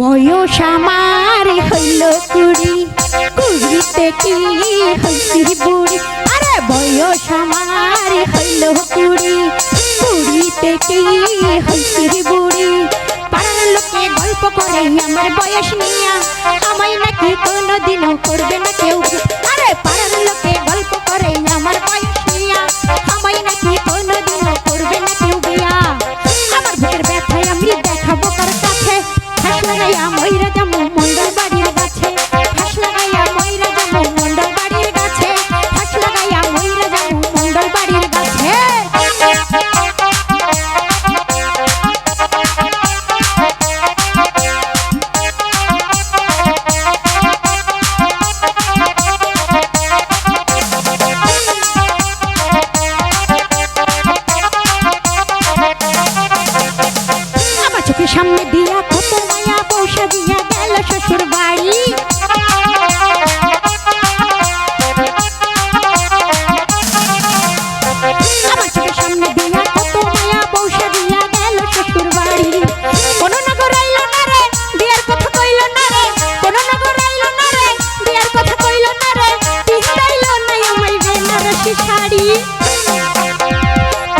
বয়স আমার হইল কুড়ি, কুড়িতে কি হইছি বুড়ি। আরে বয়স আমার হইল কুড়ি, কুড়িতে কি হইছি বুড়ি। পাড়ার লোকে গল্প করে আমার বয়স নিয়া, আমায় নাকি কোনোদিনও করবে না কেউ। আরে পাড়ার লোকে গল্প করে আমার বয়স নিয়া, আমায় নাকি কোনোদিনও করবে না কেউ বিয়া। আমার বুকের ব্যথায় আমি দেখাবো কার কাছে, ফাঁস লাগাইয়া ময়রা যাবো মন্ডল বাড়ির গাছে। ফাঁস লাগাইয়া ময়রা যাবো মন্ডল বাড়ির গাছে, ফাঁস লাগাইয়া ময়রা যাবো মন্ডল বাড়ির গাছে। আমার চোখের সামনে দিয়া কত মায়া বসা দিয়া গেল শ্বশুর বাড়ি। আমার চোখের সামনে দিয়া কত মায়া বসা দিয়া গেল শ্বশুর বাড়ি। কোন নগর আইল না রে, বিয়ার কথা কইল না রে। কোন নগর আইল না রে, বিয়ার কথা কইল না রে। পিছাইল না আমায় বেনারসি শাড়ি।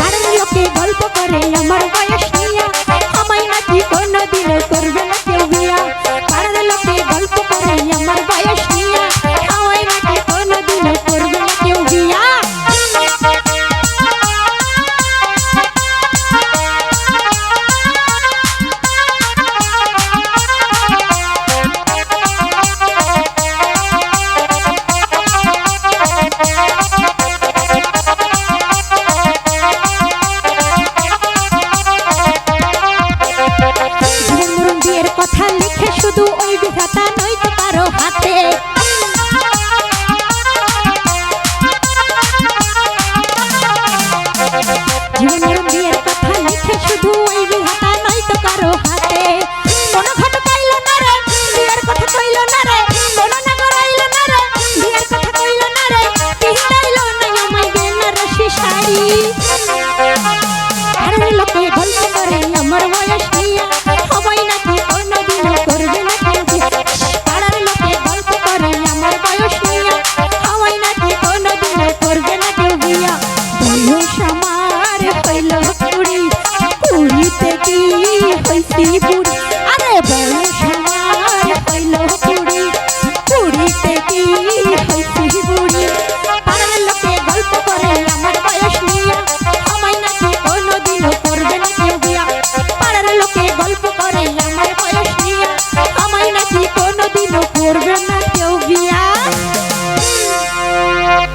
আর লোকে গল্প করে আমার বয়স নিয়া, আমায় নাকি কোনোদিনও করবে না কেউ বিয়া। পাড়ার লোকে গল্প করে আমার বয়স নিয়া, আমায় নাকি কোনোদিনও করবে না কেউ বিয়া। জীবন মরণ বিয়ের কথা লিখে শুধু